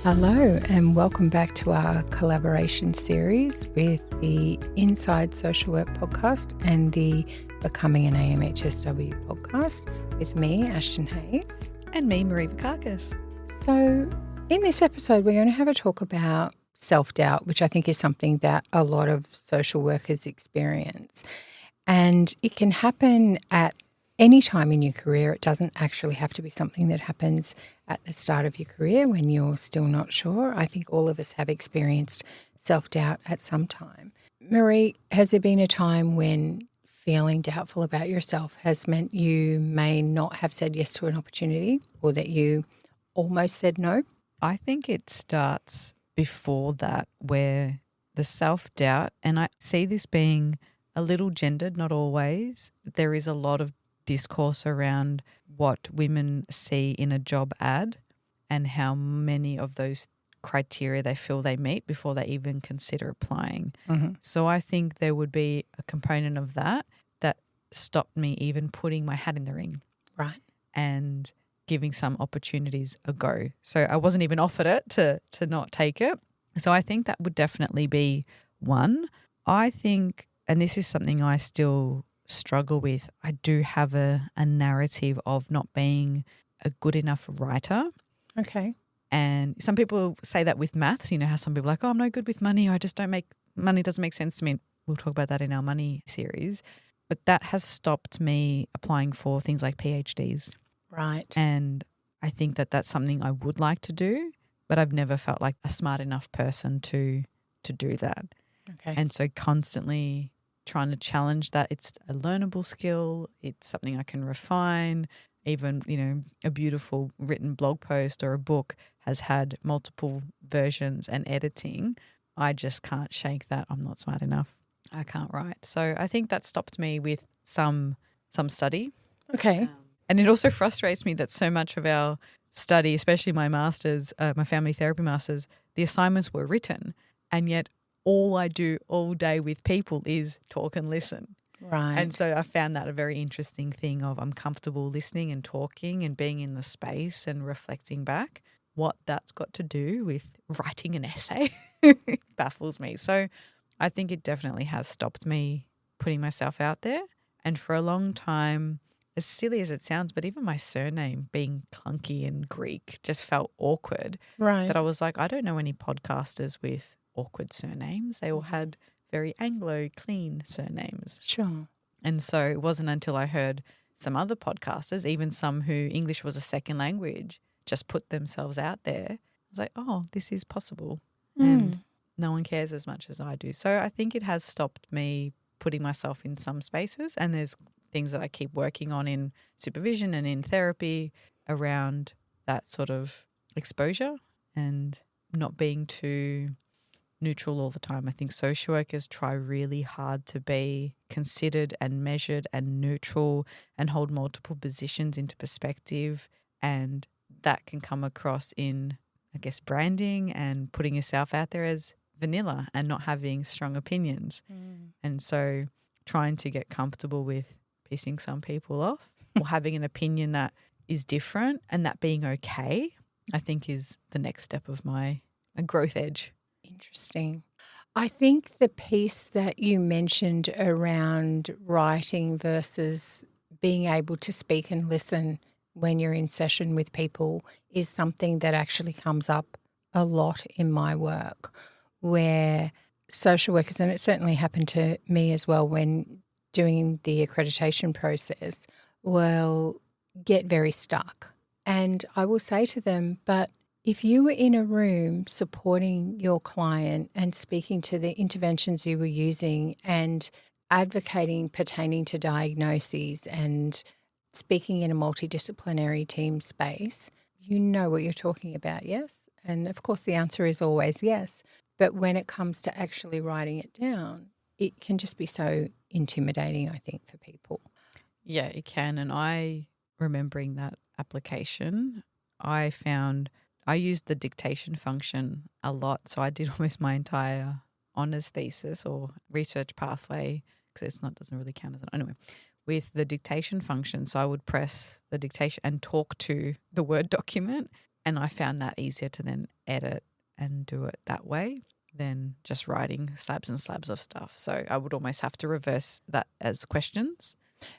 Hello and welcome back to our collaboration series with the Inside Social Work podcast and the Becoming an AMHSW podcast with me, Ashton Hayes. And me, Marie Vakakis. So in this episode, we're going to have a talk about self-doubt, which I think is something that a lot of social workers experience. And it can happen at any time in your career. It doesn't actually have to be something that happens at the start of your career when you're still not sure. I think all of us have experienced self-doubt at some time. Marie, has there been a time when feeling doubtful about yourself has meant you may not have said yes to an opportunity or that you almost said no? I think it starts before that, where the self-doubt, and I see this being a little gendered, not always. There is a lot of discourse around what women see in a job ad and how many of those criteria they feel they meet before they even consider applying. Mm-hmm. So I think there would be a component of that stopped me even putting my hat in the ring. Right. And giving some opportunities a go. So I wasn't even offered it to not take it. So I think that would definitely be one. I think, and this is something I still struggle with, I do have a narrative of not being a good enough writer. Okay. And some people say that with maths, you know how some people are like, oh, I'm no good with money. I just money doesn't make sense to me. We'll talk about that in our money series. But that has stopped me applying for things like PhDs. Right. And I think that that's something I would like to do, but I've never felt like a smart enough person to do that. Okay. And so constantly trying to challenge that. It's a learnable skill. It's something I can refine. Even, you know, a beautiful written blog post or a book has had multiple versions and editing. I just can't shake that. I'm not smart enough. I can't write. So I think that stopped me with some study. Okay. And it also frustrates me that so much of our study, especially my master's, my family therapy master's, the assignments were written. And yet all I do all day with people is talk and listen. Right. And so I found that a very interesting thing of I'm comfortable listening and talking and being in the space and reflecting back. What that's got to do with writing an essay baffles me. So I think it definitely has stopped me putting myself out there. And for a long time, as silly as it sounds, but even my surname being clunky and Greek just felt awkward. Right. That I was like, I don't know any podcasters with awkward surnames. They all had very Anglo, clean surnames. Sure. And so it wasn't until I heard some other podcasters, even some who English was a second language, just put themselves out there. I was like, oh, this is possible. And no one cares as much as I do. So I think it has stopped me putting myself in some spaces, and there's things that I keep working on in supervision and in therapy around that sort of exposure and not being too neutral all the time. I think social workers try really hard to be considered and measured and neutral and hold multiple positions into perspective, and that can come across in, I guess, branding and putting yourself out there as vanilla and not having strong opinions. And so trying to get comfortable with pissing some people off or having an opinion that is different and that being okay, I think is the next step of my growth edge. Interesting. I think the piece that you mentioned around writing versus being able to speak and listen when you're in session with people is something that actually comes up a lot in my work, where social workers, and it certainly happened to me as well when doing the accreditation process, will get very stuck. And I will say to them, but if you were in a room supporting your client and speaking to the interventions you were using and advocating pertaining to diagnoses and speaking in a multidisciplinary team space, you know what you're talking about, yes? And of course the answer is always yes. But when it comes to actually writing it down, it can just be so intimidating, I think, for people. Yeah, it can. And I, remembering that application, I found I used the dictation function a lot. So I did almost my entire honours thesis or research pathway, because doesn't really count as anyway, with the dictation function. So I would press the dictation and talk to the Word document And I found that easier to then edit and do it that way than just writing slabs and slabs of stuff. So I would almost have to reverse that as questions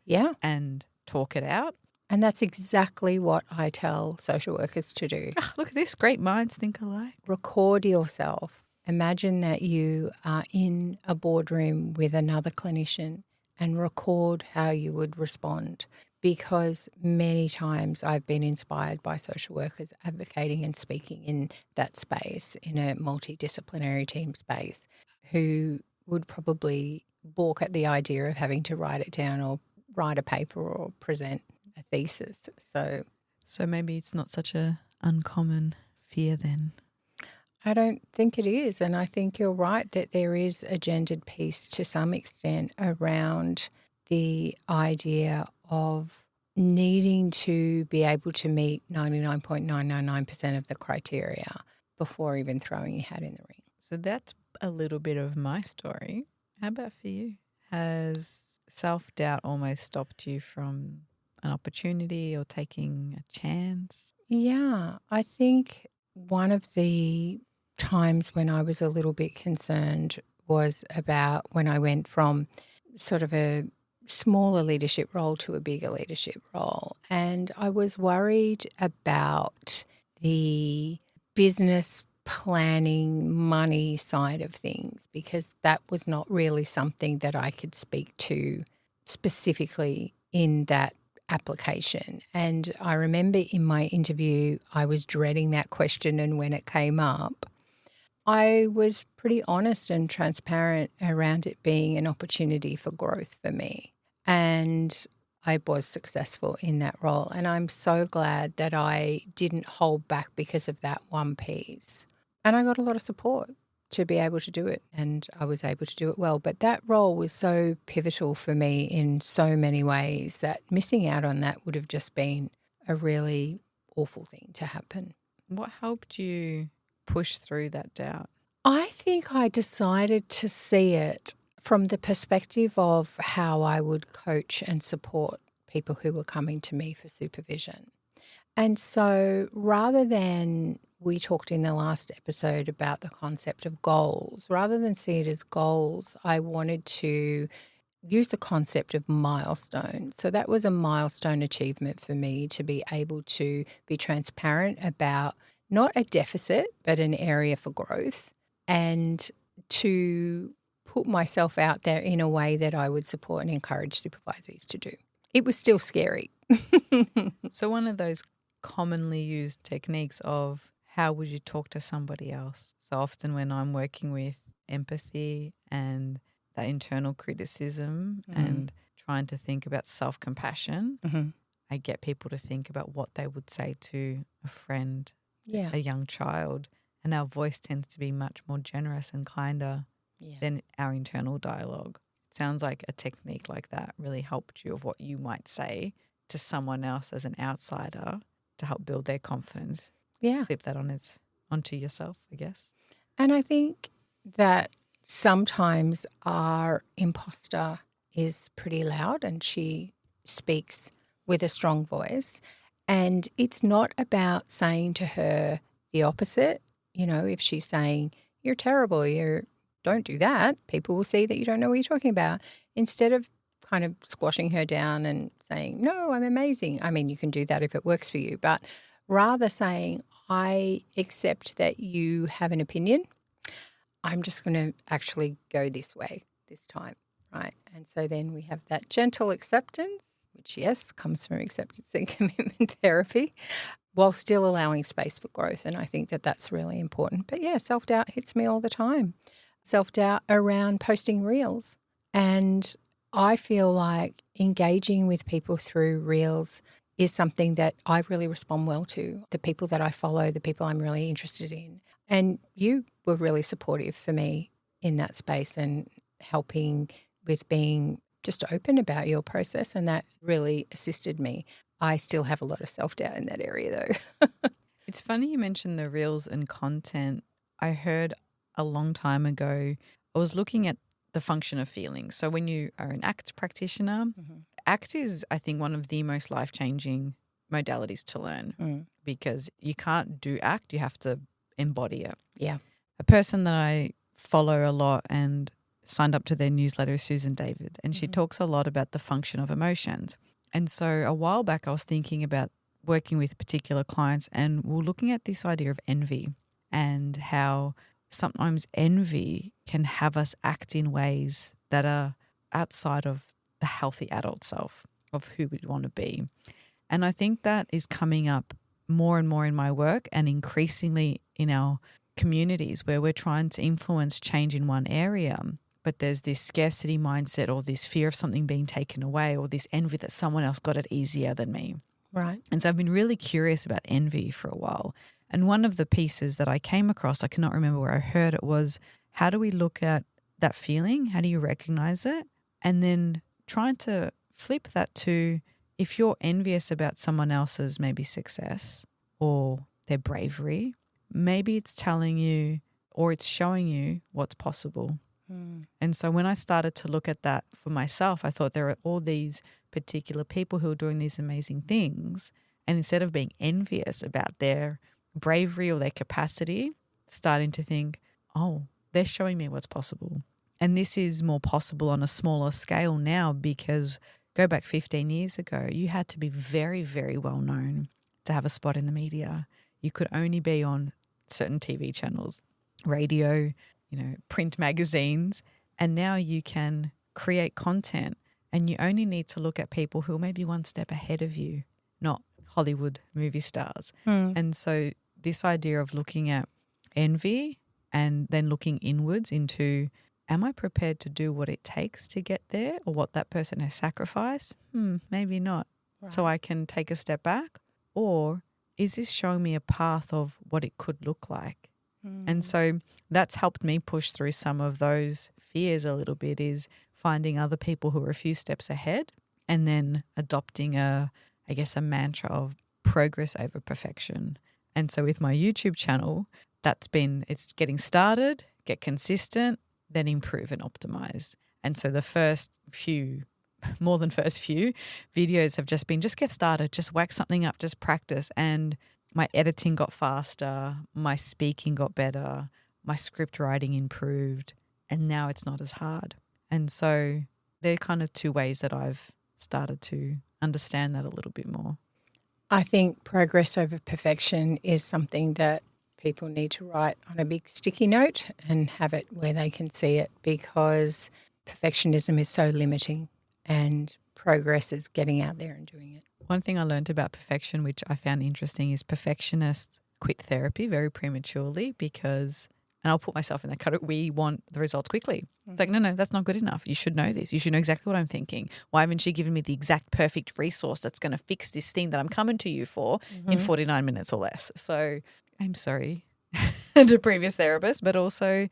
Yeah. and talk it out. And that's exactly what I tell social workers to do. Oh, look at this. Great minds think alike. Record yourself. Imagine that you are in a boardroom with another clinician and record how you would respond. Because many times I've been inspired by social workers advocating and speaking in that space, in a multidisciplinary team space, who would probably balk at the idea of having to write it down or write a paper or present a thesis. So maybe it's not such a uncommon fear then. I don't think it is. And I think you're right that there is a gendered piece to some extent around the idea of needing to be able to meet 99.999% of the criteria before even throwing your hat in the ring. So that's a little bit of my story. How about for you? Has self-doubt almost stopped you from an opportunity or taking a chance? Yeah, I think one of the times when I was a little bit concerned was about when I went from sort of a smaller leadership role to a bigger leadership role. And I was worried about the business planning, money side of things, because that was not really something that I could speak to specifically in that application. And I remember in my interview, I was dreading that question. And when it came up, I was pretty honest and transparent around it being an opportunity for growth for me. And I was successful in that role. And I'm so glad that I didn't hold back because of that one piece. And I got a lot of support to be able to do it, and I was able to do it well. But that role was so pivotal for me in so many ways that missing out on that would have just been a really awful thing to happen. What helped you push through that doubt? I think I decided to see it from the perspective of how I would coach and support people who were coming to me for supervision. And so rather than, we talked in the last episode about the concept of goals, rather than see it as goals, I wanted to use the concept of milestones. So that was a milestone achievement for me, to be able to be transparent about not a deficit, but an area for growth, and to put myself out there in a way that I would support and encourage supervisees to do. It was still scary. So one of those commonly used techniques of how would you talk to somebody else? So often when I'm working with empathy and that internal criticism and trying to think about self-compassion, I get people to think about what they would say to a friend, a young child, and our voice tends to be much more generous and kinder than our internal dialogue. It sounds like a technique like that really helped you of what you might say to someone else as an outsider to help build their confidence. Yeah. Flip that onto yourself, I guess. And I think that sometimes our imposter is pretty loud and she speaks with a strong voice. And it's not about saying to her the opposite. You know, if she's saying, you're terrible, don't do that, people will see that you don't know what you're talking about. Instead of kind of squashing her down and saying, no, I'm amazing. I mean, you can do that if it works for you, but rather saying, I accept that you have an opinion. I'm just going to actually go this way this time, right? And so then we have that gentle acceptance, which, yes, comes from acceptance and commitment therapy, while still allowing space for growth. And I think that that's really important. But yeah, self-doubt hits me all the time. Self-doubt around posting reels. And I feel like engaging with people through reels is something that I really respond well to. The people that I follow, the people I'm really interested in. And you were really supportive for me in that space and helping with being just open about your process. And that really assisted me. I still have a lot of self-doubt in that area though. It's funny you mentioned the reels and content. I heard a long time ago, I was looking at the function of feelings. So when you are an ACT practitioner, ACT is, I think, one of the most life-changing modalities to learn because you can't do act, you have to embody it. Yeah. A person that I follow a lot and signed up to their newsletter is Susan David, and she talks a lot about the function of emotions. And so a while back I was thinking about working with particular clients, and we're looking at this idea of envy and how sometimes envy can have us act in ways that are outside of the healthy adult self of who we want to be. And I think that is coming up more and more in my work and increasingly in our communities where we're trying to influence change in one area, but there's this scarcity mindset or this fear of something being taken away or this envy that someone else got it easier than me. Right. And so I've been really curious about envy for a while. And one of the pieces that I came across, I cannot remember where I heard it, was how do we look at that feeling? How do you recognize it? And then trying to flip that to if you're envious about someone else's maybe success or their bravery, maybe it's telling you or it's showing you what's possible. And so when I started to look at that for myself, I thought there are all these particular people who are doing these amazing things. And instead of being envious about their bravery or their capacity, starting to think, oh, they're showing me what's possible. And this is more possible on a smaller scale now because go back 15 years ago, you had to be very, very well known to have a spot in the media. You could only be on certain TV channels, radio, print magazines. And now you can create content and you only need to look at people who are maybe one step ahead of you, not Hollywood movie stars. And so this idea of looking at envy and then looking inwards into, am I prepared to do what it takes to get there or what that person has sacrificed? Maybe not. Right. So I can take a step back, or is this showing me a path of what it could look like? And so that's helped me push through some of those fears a little bit, is finding other people who are a few steps ahead and then adopting a mantra of progress over perfection. And so with my YouTube channel, it's getting started, get consistent, then improve and optimize. And so the first few videos have just been, just get started, just whack something up, just practice. And my editing got faster, my speaking got better, my script writing improved, and now it's not as hard. And so they're kind of two ways that I've started to understand that a little bit more. I think progress over perfection is something that people need to write on a big sticky note and have it where they can see it, because perfectionism is so limiting and progress is getting out there and doing it. One thing I learned about perfection, which I found interesting, is perfectionists quit therapy very prematurely because, and I'll put myself in that category, we want the results quickly. It's like, no, that's not good enough. You should know this. You should know exactly what I'm thinking. Why haven't you given me the exact perfect resource that's going to fix this thing that I'm coming to you for in 49 minutes or less? So I'm sorry to previous therapists, but also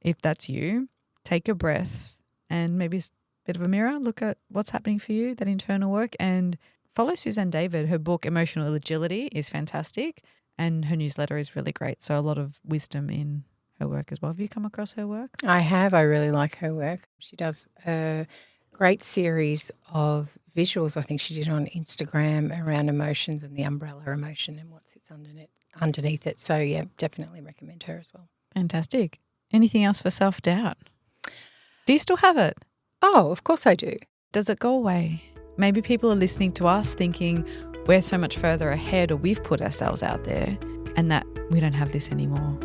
if that's you, take a breath and maybe a bit of a mirror, look at what's happening for you, that internal work, and follow Suzanne David. Her book, Emotional Agility, is fantastic and her newsletter is really great. So a lot of wisdom in her work as well. Have you come across her work? I have. I really like her work. She does a great series of visuals, I think she did on Instagram, around emotions and the umbrella emotion and what sits underneath it. So, yeah, definitely recommend her as well. Fantastic. Anything else for self-doubt? Do you still have it? Oh, of course I do. Does it go away? Maybe people are listening to us thinking we're so much further ahead, or we've put ourselves out there, and that we don't have this anymore.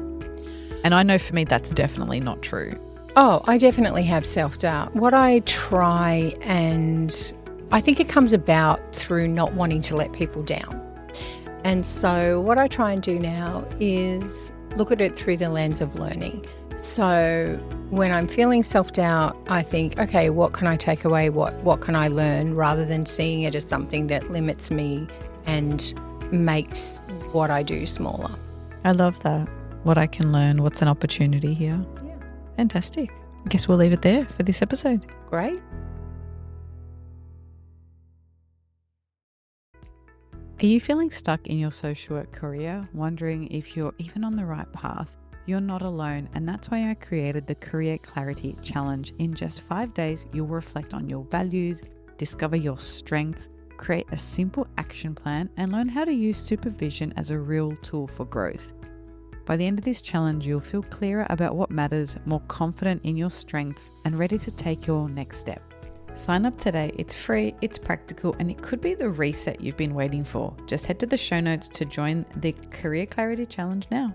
And I know for me that's definitely not true. Oh, I definitely have self-doubt. What I try, and I think it comes about through not wanting to let people down. And so what I try and do now is look at it through the lens of learning. So when I'm feeling self-doubt, I think, okay, what can I take away? What can I learn, rather than seeing it as something that limits me and makes what I do smaller. I love that. What I can learn, what's an opportunity here. Yeah. Fantastic. I guess we'll leave it there for this episode. Great. Are you feeling stuck in your social work career, wondering if you're even on the right path? You're not alone, and that's why I created the Career Clarity Challenge. In just 5 days, you'll reflect on your values, discover your strengths, create a simple action plan, and learn how to use supervision as a real tool for growth. By the end of this challenge, you'll feel clearer about what matters, more confident in your strengths, and ready to take your next step. Sign up today. It's free, it's practical, and it could be the reset you've been waiting for. Just head to the show notes to join the Career Clarity Challenge now.